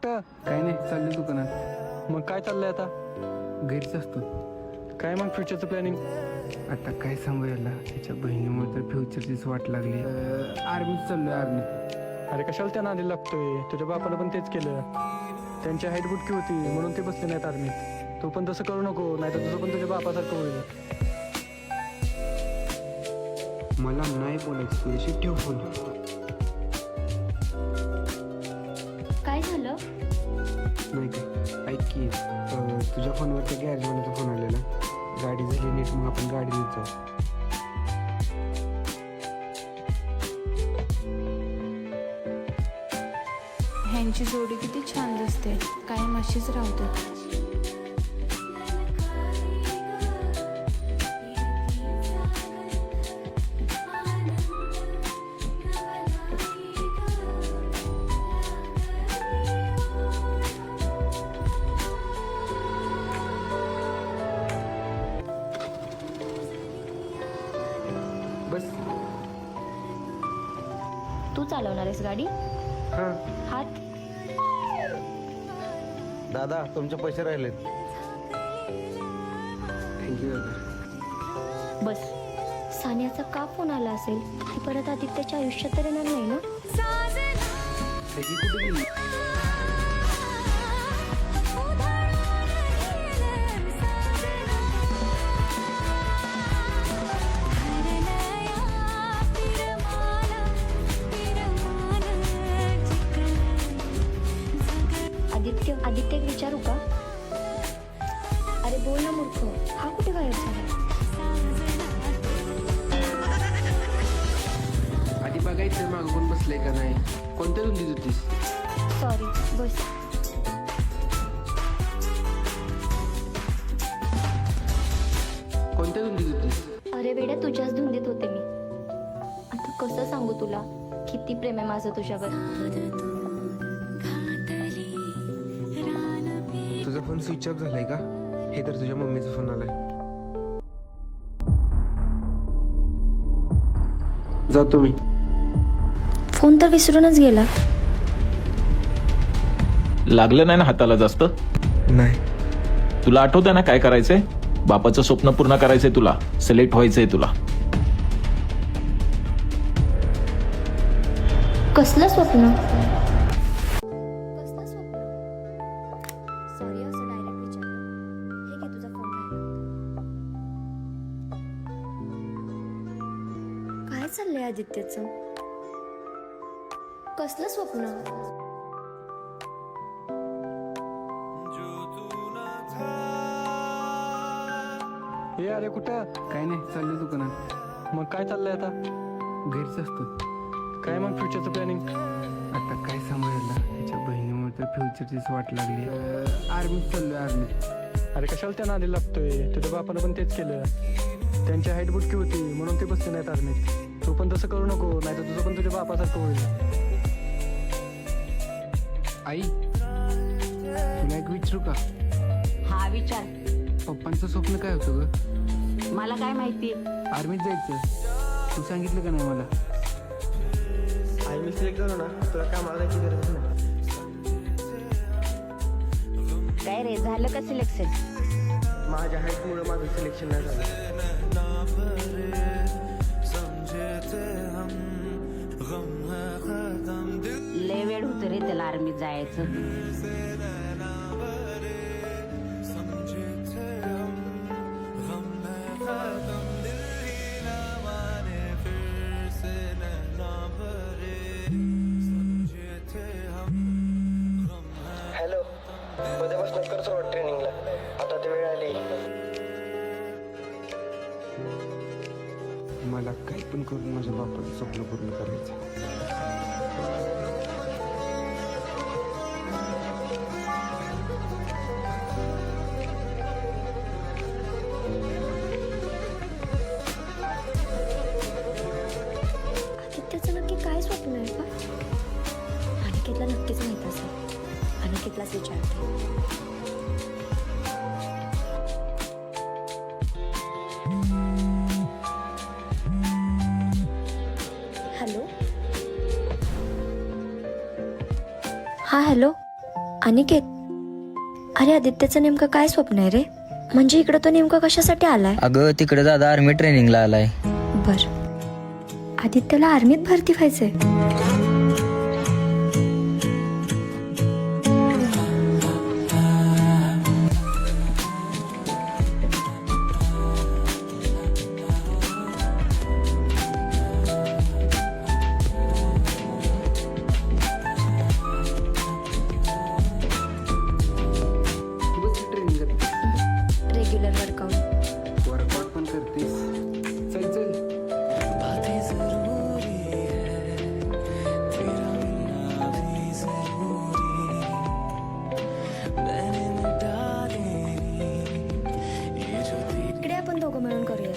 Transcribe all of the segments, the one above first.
कुठं? काय नाही, चाललं दुकानात. मग काय चाललंय आता? घरीच असतो. काय मग फ्युचरचं प्लॅनिंग? आता काय सांगू याला, त्याच्या बहिणीमुळे तर फ्युचरचीच वाट लागली. आर्मीत चाललोय, आर्मीत. अरे कशाला त्या नादी लागतोय? तुझ्या बापानं पण तेच केलं. त्यांची हाईट बुटकी होती म्हणून ते बसले नाहीत आर्मीत. तू पण तसं करू नको, नाहीतर तुझं पण तुझ्या बापासारखं होईल. मला नाही बोलायचं तुझ्याशी, ठेव फोन. काय झालं? नाही काय, ऐक की तुझ्या फोनवर त्या गॅरेजवाल्याचा फोन आलेला. गाडी झाली नीट, मग आपण गाडी देत जाऊ. ह्यांची जोडी किती छान दिसते, कायम अशीच राहते. बस. तू चालवणार आहेस गाडी? हां. हात. दादा तुमचे पैसे राहिलेत. थँक्यू दादा. बस. सानियाचा का फोन आला असेल? ती परत आदित्यच्या आयुष्यात तर येणार नाही ना? ही कुठे गेली? आदित्य एक विचारू का? अरे बोल ना मूर्ख, हा कुठे गायब झाला? आधी बघायचं मागं कोण बसलंय का नाही. कोणत्या धुंदीत होतीस? सॉरी, बस. कोणत्या धुंदीत होतीस? अरे वेड्या, तुझ्याच धुंदीत होते मी. आता कसं सांगू तुला किती प्रेम आहे माझं तुझ्यावर. तुझा फोन स्विच ऑफ झालाय का? हे तर तुझ्या मम्मीचा फोन आलाय. जातो मी. फोन तर विसरूनच गेला. लागलं नाही ना हाताला जास्त? नाही. तुला आठवतंय ना काय करायचंय? बापाचं स्वप्न पूर्ण करायचंय तुला, सिलेक्ट व्हायचंय तुला. कसलं स्वप्न? सॉरी, असं डायरेक्ट विचारलं. हे घे, तुझा फोन राहिला. काय चाललंय आदित्यचं? कसलं स्वप्न? हे अरे कुठं? काय नाही, चाललं दुकानात. मग काय चाललंय आता? घरीच असतो. काय मग फ्युचरचं प्लॅनिंग? आता काय सांगू याला, त्याच्या बहिणीमुळे तर फ्युचरचीच वाट लागली. आर्मीत चाललोय, आर्मीत. अरे कशाला त्या नादी लागतोय? तुझ्या बापानं पण तेच केलं. त्यांची हाईट बुटकी होती म्हणून ते बसले नाहीत आर्मीत. तू पण तसं करू नको, नाहीतर तुझं पण तुझ्या बापासारखं होईल. आई, तुला एक विचारू का? हा विचार. पप्पांचं स्वप्न काय होतं ग? मला काय माहिती. आर्मीत जायचं. तू सांगितलं का नाही मला? आई मी सिलेक्ट झालो ना, तुला कामाला जायची गरज नाही. काय रे, झालं का सिलेक्शन? माझ्या हाईटमुळे माझं सिलेक्शन नाही झालं. लय वेळ होत रे त्याला आर्मीत जायचं. हॅलो, उद्यापासून कर सुरुवात ट्रेनिंगला. आता ती वेळ आली. मला काही पण करून माझ्या बापाचं स्वप्न पूर्ण करायचं. आदित्यचं नक्की काय स्वप्न आहे का? अनिकेतला नक्कीच माहित असेल. अनिकेतलाच विचारते. हॅलो. हा हॅलो. अनिकेत, अरे आदित्यचं नेमकं काय स्वप्न आहे रे? म्हणजे इकडं तो नेमका कशासाठी आलाय? अगं तिकडे दादा आर्मी ट्रेनिंगला आलाय. बर, आदित्यला आर्मीत भरती व्हायचंय? ट्रेनिंग करते, रेग्युलर वर्कआउट. वर्कआउट पण करतेस. चल चल. इकडे आपण दोघं मिळून करूया.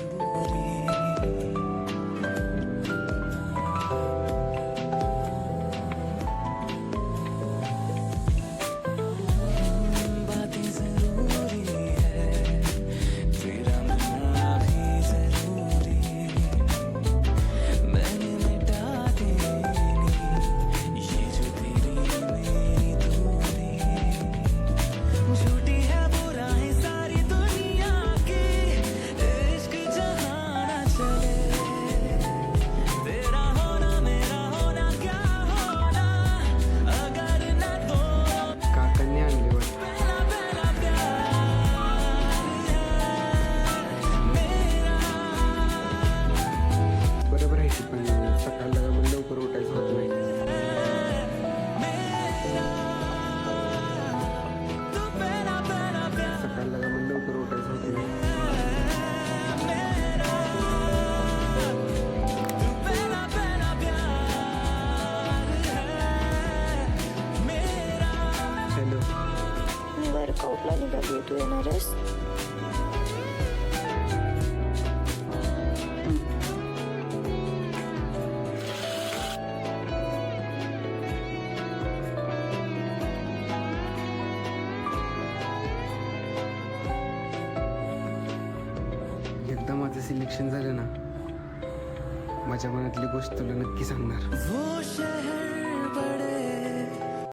काकांनी आणली वाटतं. बरोबर आहे की, पण सकाळला मग लवकर उठायचं होत नाही. सकाळला मग लवकर उठायचं होत नाही. हॅलो. मी वर्कआउटला निघाली, तू येणार आहेस? एकदा माझं सिलेक्शन झालं ना, माझ्या मनातली गोष्ट तुला नक्की सांगणार.